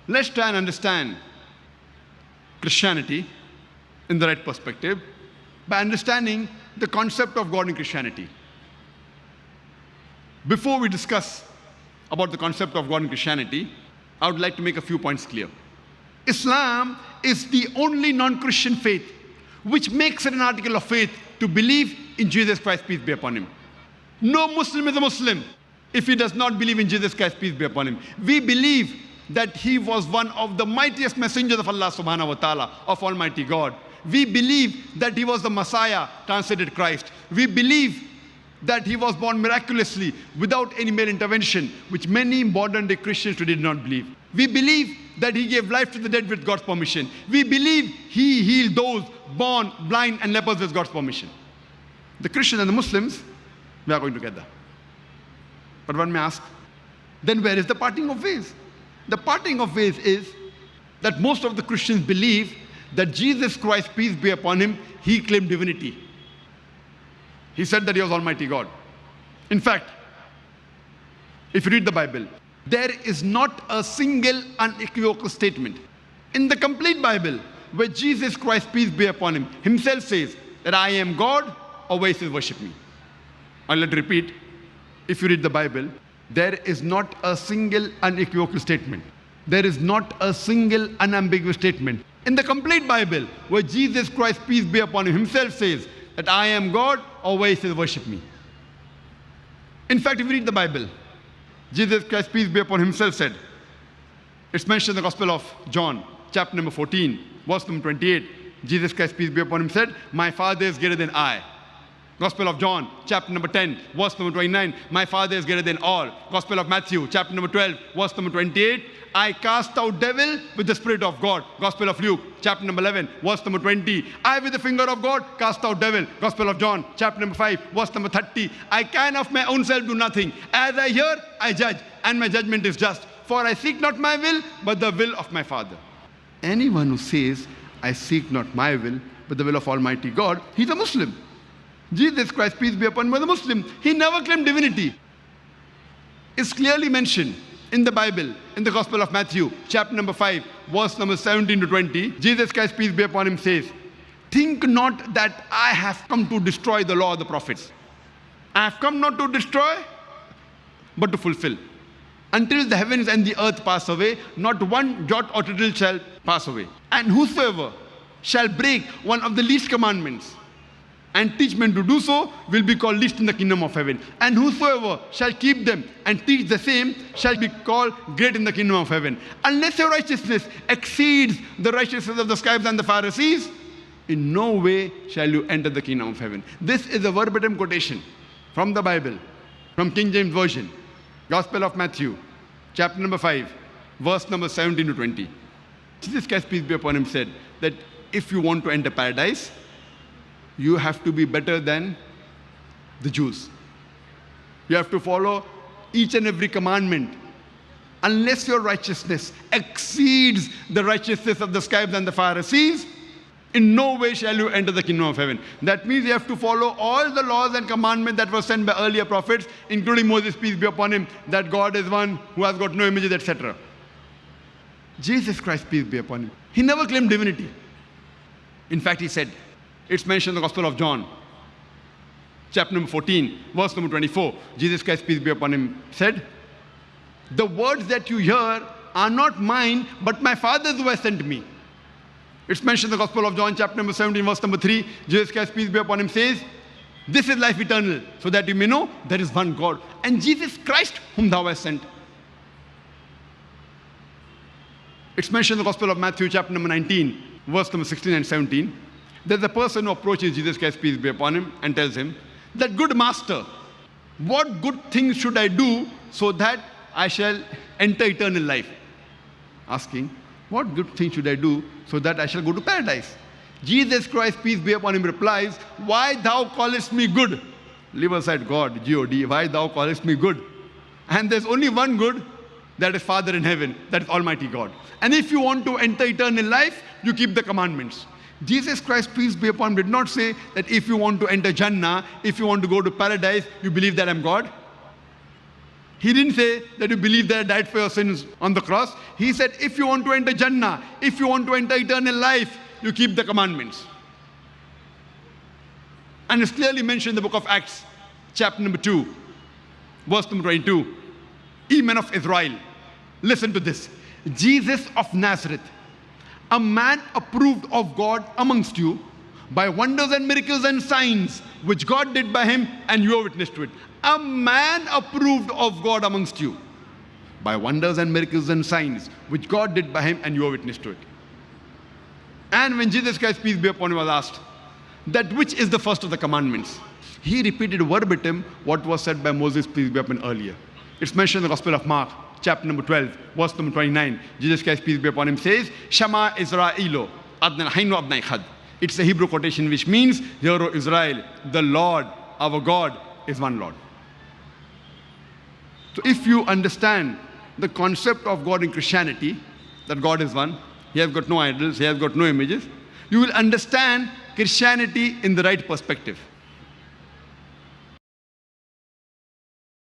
Let's try and understand Christianity in the right perspective by understanding the concept of God in Christianity. Before we discuss about the concept of God in Christianity, I would like to make a few points clear. Islam is the only non-Christian faith which makes it an article of faith to believe in Jesus Christ, peace be upon him. No Muslim is a Muslim if he does not believe in Jesus Christ, peace be upon him. We believe that he was one of the mightiest messengers of Allah subhanahu wa ta'ala, of Almighty God. We believe that he was the Messiah, translated Christ. We believe that he was born miraculously without any male intervention, which many modern day Christians today do not believe. We believe that he gave life to the dead with God's permission. We believe he healed those born blind and lepers with God's permission. The Christians and the Muslims, we are going together. But one may ask, then where is the parting of ways? The parting of ways is that most of the Christians believe that Jesus Christ, peace be upon him, he claimed divinity. He said that he was Almighty God. In fact, if you read the Bible, there is not a single unequivocal statement in the complete Bible where Jesus Christ, peace be upon him, himself says that I am God, or where he says worship me. I'll let repeat. If you read the Bible, there is not a single unequivocal statement. There is not a single unambiguous statement in the complete Bible where Jesus Christ, peace be upon him, himself says that I am God, or where he says worship me. In fact, if you read the Bible, Jesus Christ, peace be upon him, himself said, it's mentioned in the Gospel of John, chapter number 14, verse number 28. Jesus Christ, peace be upon him, said, my Father is greater than I. Gospel of John, chapter number 10, verse number 29, my Father is greater than all. Gospel of Matthew, chapter number 12, verse number 28, I cast out devil with the Spirit of God. Gospel of Luke, chapter number 11, verse number 20, I with the finger of God cast out devil. Gospel of John, chapter number 5, verse number 30, I can of my own self do nothing. As I hear, I judge, and my judgment is just. For I seek not my will, but the will of my Father. Anyone who says, I seek not my will, but the will of Almighty God, he's a Muslim. Jesus Christ, peace be upon him, was a Muslim. He never claimed divinity. It's clearly mentioned in the Bible, in the Gospel of Matthew, chapter number 5, verse number 17 to 20. Jesus Christ, peace be upon him, says, think not that I have come to destroy the law of the prophets. I have come not to destroy, but to fulfill. Until the heavens and the earth pass away, not one jot or tittle shall pass away. And whosoever shall break one of the least commandments and teach men to do so will be called least in the kingdom of heaven. And whosoever shall keep them and teach the same shall be called great in the kingdom of heaven. Unless your righteousness exceeds the righteousness of the scribes and the Pharisees, in no way shall you enter the kingdom of heaven. This is a verbatim quotation from the Bible, from King James Version, Gospel of Matthew, chapter number 5, verse number 17 to 20. Jesus Christ, peace be upon him, said that if you want to enter paradise, you have to be better than the Jews. You have to follow each and every commandment. Unless your righteousness exceeds the righteousness of the scribes and the Pharisees, in no way shall you enter the kingdom of heaven. That means you have to follow all the laws and commandments that were sent by earlier prophets, including Moses, peace be upon him, that God is one who has got no images, etc. Jesus Christ, peace be upon him, he never claimed divinity. In fact, he said, it's mentioned in the Gospel of John, chapter number 14, verse number 24. Jesus Christ, peace be upon him, said, the words that you hear are not mine, but my Father's who has sent me. It's mentioned in the Gospel of John, chapter number 17, verse number 3. Jesus Christ, peace be upon him, says, this is life eternal, so that you may know there is one God, and Jesus Christ whom thou hast sent. It's mentioned in the Gospel of Matthew, chapter number 19, verse number 16 and 17. There's a person who approaches Jesus Christ, peace be upon him, and tells him that, good master, what good things should I do so that I shall enter eternal life? Asking, what good things should I do so that I shall go to paradise? Jesus Christ, peace be upon him, replies, why thou callest me good? Leave aside God, G-O-D, why thou callest me good? And there's only one good, that is Father in heaven, that is Almighty God. And if you want to enter eternal life, you keep the commandments. Jesus Christ, peace be upon him, did not say that if you want to enter Jannah, if you want to go to paradise, you believe that I'm God. He didn't say that you believe that I died for your sins on the cross. He said, if you want to enter Jannah, if you want to enter eternal life, you keep the commandments. And it's clearly mentioned in the book of Acts, chapter number 2, verse number 22. Ye men of Israel, listen to this. Jesus of Nazareth, a man approved of God amongst you by wonders and miracles and signs which God did by him, and you are witness to it. A man approved of God amongst you by wonders and miracles and signs which God did by him, and you are witness to it. And when Jesus Christ, peace be upon him, was asked, that which is the first of the commandments, he repeated verbatim what was said by Moses, peace be upon him, earlier. It's mentioned in the Gospel of Mark, chapter number 12, verse number 29. Jesus Christ, peace be upon him, says, Shema Israelo, Adnan Hainu Abnai Khad. It's a Hebrew quotation which means, Hear, O Israel, the Lord, our God, is one Lord. So if you understand the concept of God in Christianity, that God is one, He has got no idols, He has got no images, you will understand Christianity in the right perspective.